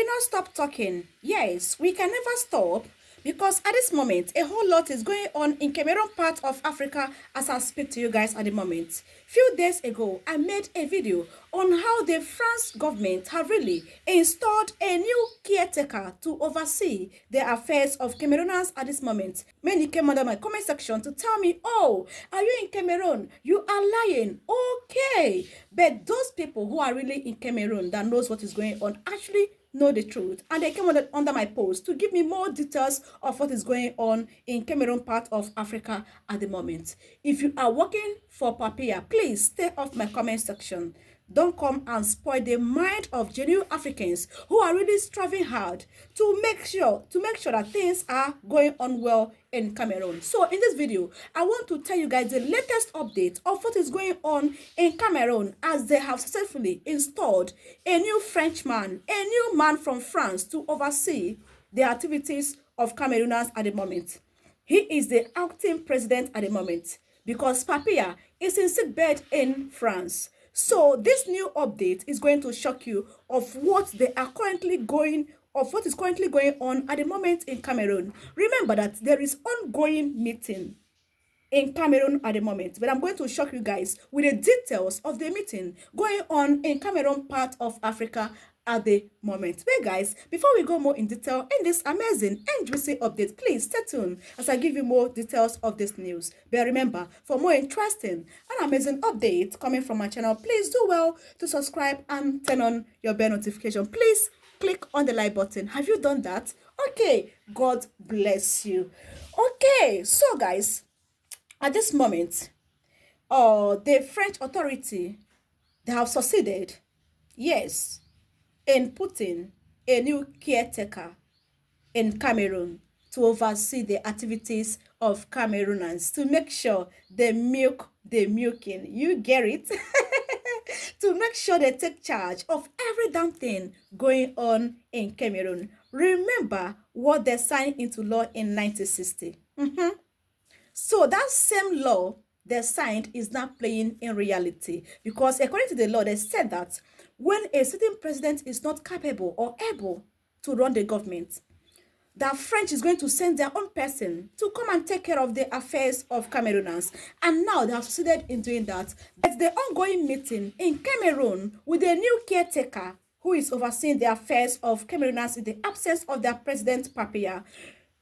not stop talking. Yes, we can never stop because at this moment, a whole lot is going on in Cameroon part of Africa as I speak to you guys at the moment. Few days ago, I made a video on how the France government have really installed a new caretaker to oversee the affairs of Camerooners at this moment. Many came under my comment section to tell me, oh, are you in Cameroon? You are lying. Okay. But those people who are really in Cameroon that knows what is going on actually know the truth, and they came under my post to give me more details of what is going on in Cameroon part of Africa at the moment. If you are working for Papilla, please stay off my comment section. Don't come and spoil the mind of genuine Africans who are really striving hard to make sure that things are going on well in Cameroon. So in this video, I want to tell you guys the latest update of what is going on in Cameroon as they have successfully installed a new Frenchman, a new man from France to oversee the activities of Camerooners at the moment. He is the acting president at the moment because Papilla is in sickbed in France. So this new update is going to shock you of what is currently going on at the moment in Cameroon. Remember that there is ongoing meeting in Cameroon at the moment, but I'm going to shock you guys with the details of the meeting going on in Cameroon part of Africa at the moment. But guys, before we go more in detail in this amazing and juicy update, please stay tuned as I give you more details of this news. But remember, for more interesting and amazing updates coming from my channel, please do well to subscribe and turn on your bell notification. Please click on the like button. Have you done that? Okay, God bless you. Okay, so guys, at this moment, the French authority, they have succeeded, yes, in putting a new caretaker in Cameroon to oversee the activities of Camerooners, to make sure they milk the milking. You get it? To make sure they take charge of every damn thing going on in Cameroon. Remember what they signed into law in 1960. So that same law they signed is not playing in reality, because according to the law, they said that when a sitting president is not capable or able to run the government, that French is going to send their own person to come and take care of the affairs of Camerooners. And now they have succeeded in doing that. But the ongoing meeting in Cameroon with a new caretaker who is overseeing the affairs of Camerooners in the absence of their president, Papilla.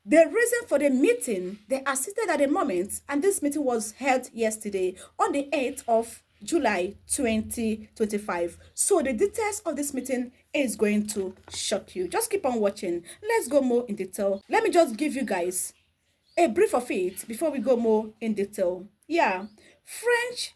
The reason for the meeting, they are seated at the moment, and this meeting was held yesterday on the 8th of July 2025. So the details of this meeting is going to shock you. Just keep on watching. Let's go more in detail. Let me just give you guys a brief of it before we go more in detail. Yeah, French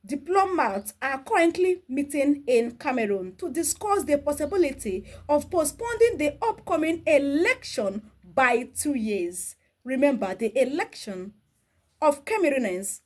diplomats are currently meeting in Cameroon to discuss the possibility of postponing the upcoming election by 2 years. Remember, the election of Camerooners,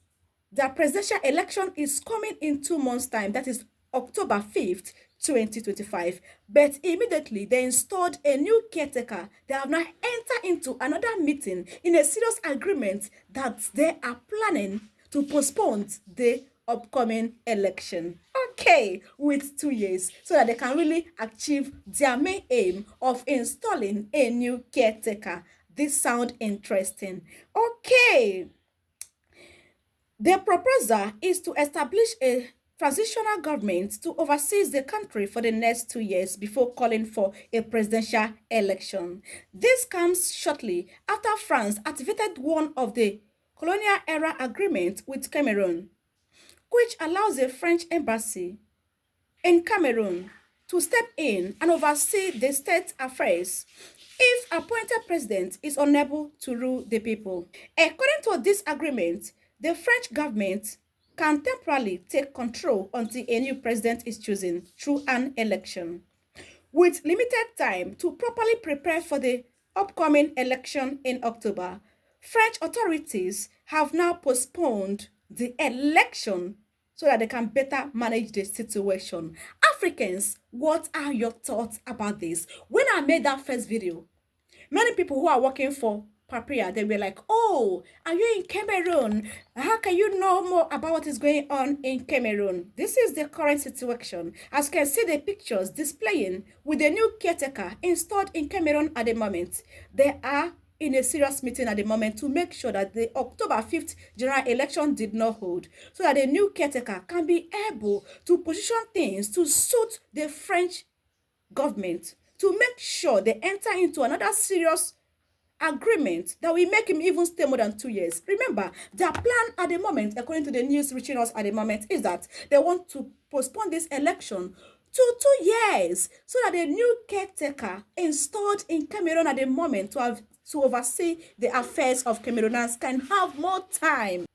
the presidential election is coming in 2 months' time. That is October 5th, 2025. But immediately, they installed a new caretaker. They have now entered into another meeting in a serious agreement that they are planning to postpone the upcoming election. Okay, with 2 years, so that they can really achieve their main aim of installing a new caretaker. This sounds interesting. Okay. The proposal is to establish a transitional government to oversee the country for the next 2 years before calling for a presidential election. This comes shortly after France activated one of the colonial era agreements with Cameroon, which allows the French embassy in Cameroon to step in and oversee the state affairs if appointed president is unable to rule the people. According to this agreement, the French government can temporarily take control until a new president is chosen through an election, with limited time to properly prepare for the upcoming election in October. French authorities have now postponed the election so that they can better manage the situation. Africans, what are your thoughts about this? When I made that first video, many people who are working for Papria, they were like, oh, are you in Cameroon? How can you know more about what is going on in Cameroon? This is the current situation. As you can see the pictures displaying with the new caretaker installed in Cameroon at the moment. They are in a serious meeting at the moment to make sure that the October 5th general election did not hold, so that the new caretaker can be able to position things to suit the French government, to make sure they enter into another serious agreement that will make him even stay more than 2 years. Remember, their plan at the moment, according to the news reaching us at the moment, is that they want to postpone this election to 2 years, so that the new caretaker installed in Cameroon at the moment to oversee the affairs of Camerooners can have more time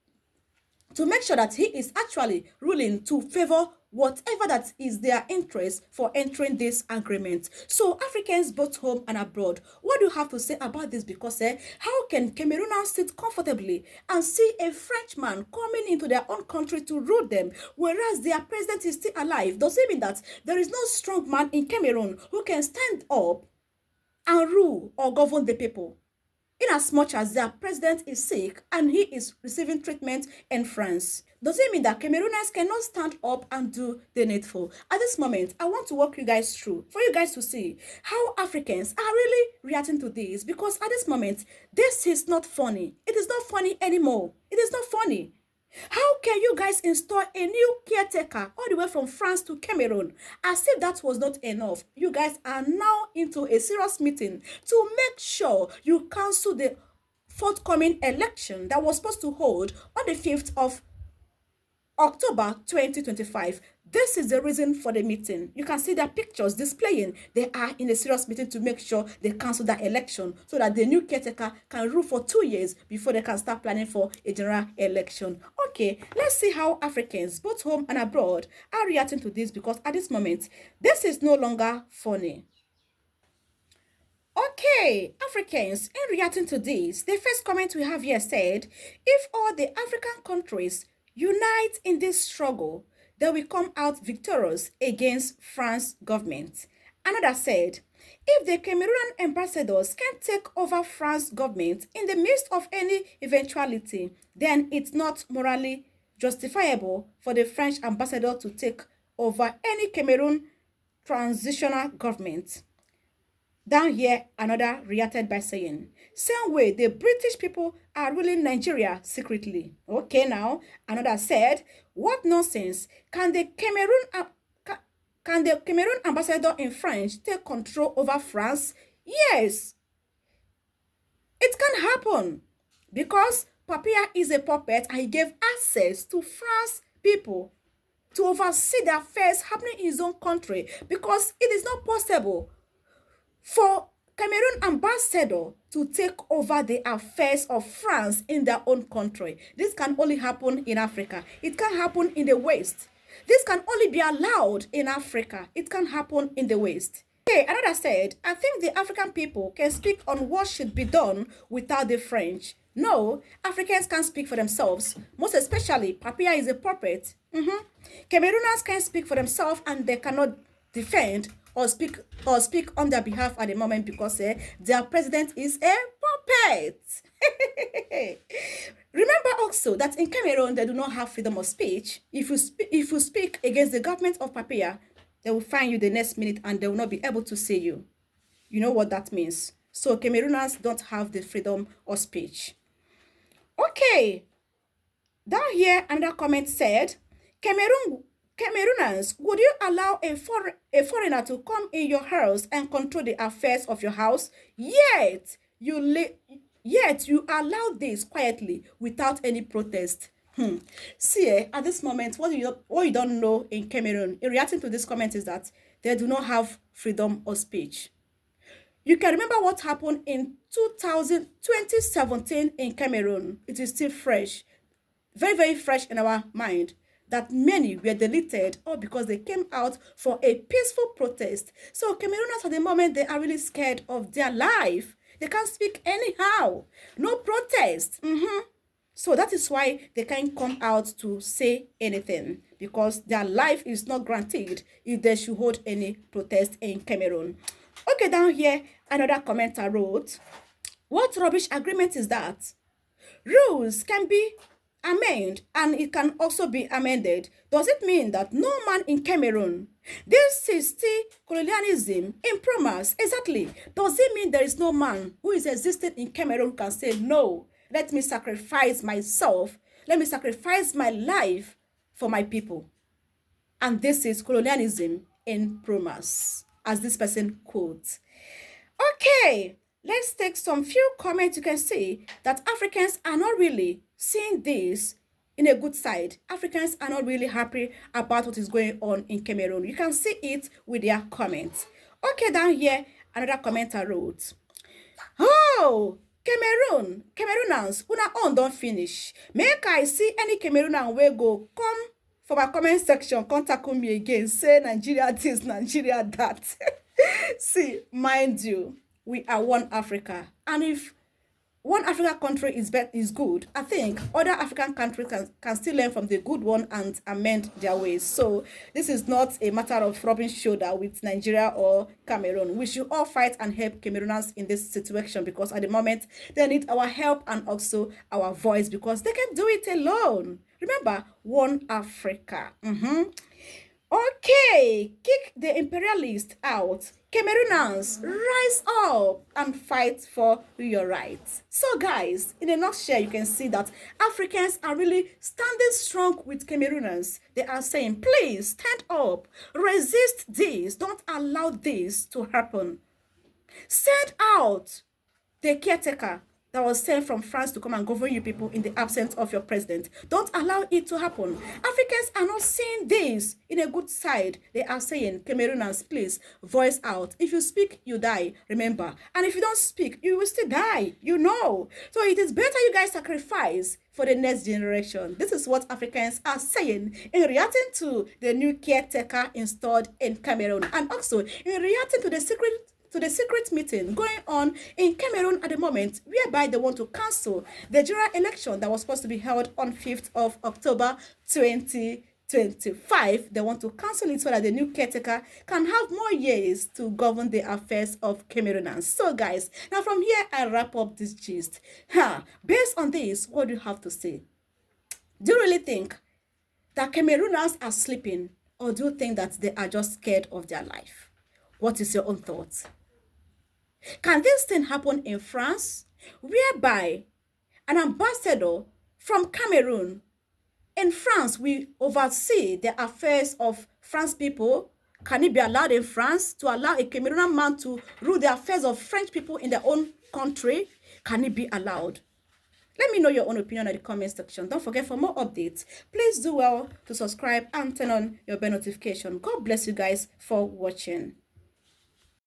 to make sure that he is actually ruling to favor whatever that is their interest for entering this agreement. So Africans both home and abroad, what do you have to say about this? Because how can Camerooners sit comfortably and see a Frenchman coming into their own country to rule them, whereas their president is still alive? Does it mean that there is no strong man in Cameroon who can stand up and rule or govern the people? In as much as their president is sick and he is receiving treatment in France, does it mean that Camerooners cannot stand up and do the needful? At this moment, I want to walk you guys through for you guys to see how Africans are really reacting to this, because at this moment, this is not funny. It is not funny anymore. It is not funny. How can you guys install a new caretaker all the way from France to Cameroon? As if that was not enough, you guys are now into a serious meeting to make sure you cancel the forthcoming election that was supposed to hold on the 5th of October 2025. This is the reason for the meeting. You can see their pictures displaying. They are in a serious meeting to make sure they cancel that election so that the new caretaker can rule for 2 years before they can start planning for a general election. Okay, let's see how Africans, both home and abroad, are reacting to this, because at this moment, this is no longer funny. Okay, Africans, in reacting to this, the first comment we have here said, if all the African countries unite in this struggle, they will come out victorious against France government. Another said, if the Cameroonian ambassadors can take over France government in the midst of any eventuality, then it's not morally justifiable for the French ambassador to take over any Cameroon transitional government. Down here, another reacted by saying, same way the British people are ruling Nigeria secretly. Okay, now, another said, what nonsense? Can the Cameroon ambassador in France take control over France? Yes, it can happen, because Papia is a puppet and he gave access to France people to oversee the affairs happening in his own country, because it is not possible for Cameroon ambassador to take over the affairs of France in their own country. This can only happen in Africa. It can happen in the West. This can only be allowed in Africa. It can happen in the West. Okay, another said, I think the African people can speak on what should be done without the French. No, Africans can't speak for themselves. Most especially, Papia is a puppet. Camerooners can speak for themselves and they cannot defend or speak on their behalf at the moment, because their president is a puppet. Remember also that in Cameroon they do not have freedom of speech. If you speak against the government of Papia, they will find you the next minute and they will not be able to see you. You know what that means. So Camerooners don't have the freedom of speech. Okay, down here another comment said, Camerooners, would you allow a foreigner to come in your house and control the affairs of your house? Yet you allow this quietly without any protest. See, at this moment, what you don't know in Cameroon, in reacting to this comment, is that they do not have freedom of speech. You can remember what happened in 2017 in Cameroon. It is still fresh, very, very fresh in our mind, that many were deleted all because they came out for a peaceful protest. So Camerooners at the moment, they are really scared of their life. They can't speak anyhow. No protest. So that is why they can't come out to say anything, because their life is not granted if they should hold any protest in Cameroon. Okay, down here, another commenter wrote, What rubbish agreement is that? Rules can be amended and it can also be amended. Does it mean that no man in Cameroon? This is still colonialism in promise. Exactly. Does it mean there is no man who is existing in Cameroon can say, no, let me sacrifice myself, let me sacrifice my life for my people? And this is colonialism in promise, as this person quotes. Okay, let's take some few comments. You can see that Africans are not really seeing this in a good side. Africans are not really happy about what is going on in Cameroon. You can see it with their comments. Okay, down here, another commenter wrote, oh, Cameroonans, una own don't finish. Make I see any Cameroonian wey go come for my comment section, contact me again, say Nigeria this, Nigeria that. See, mind you, we are one Africa. And if one African country is good, I think other African countries can still learn from the good one and amend their ways. So this is not a matter of rubbing shoulder with Nigeria or Cameroon. We should all fight and help Cameroonans in this situation, because at the moment they need our help and also our voice, because they can do it alone. Remember, one Africa. Okay, kick the imperialist out. Cameroonans, rise up and fight for your rights. So guys, in a nutshell, you can see that Africans are really standing strong with Cameroonans. They are saying, please stand up, resist this, don't allow this to happen. Send out the caretaker that was sent from France to come and govern you people in the absence of your president. Don't allow it to happen. Africans are not seeing this in a good side. They are saying, Cameroonans, please voice out. If you speak, you die, remember. And if you don't speak, you will still die, you know. So it is better you guys sacrifice for the next generation. This is what Africans are saying in reacting to the new caretaker installed in Cameroon, and also in reacting to the secret meeting going on in Cameroon at the moment, whereby they want to cancel the general election that was supposed to be held on 5th of October 2025. They want to cancel it so that the new caretaker can have more years to govern the affairs of Cameroonans. So guys, now from here I wrap up this gist. Based on this, what do you have to say? Do you really think that Cameroonans are sleeping, or do you think that they are just scared of their life? What is your own thoughts? Can this thing happen in France, whereby an ambassador from Cameroon in France will oversee the affairs of French people? Can it be allowed in France to allow a Cameroonian man to rule the affairs of French people in their own country? Can it be allowed? Let me know your own opinion in the comment section. Don't forget, for more updates, please do well to subscribe and turn on your bell notification. God bless you guys for watching.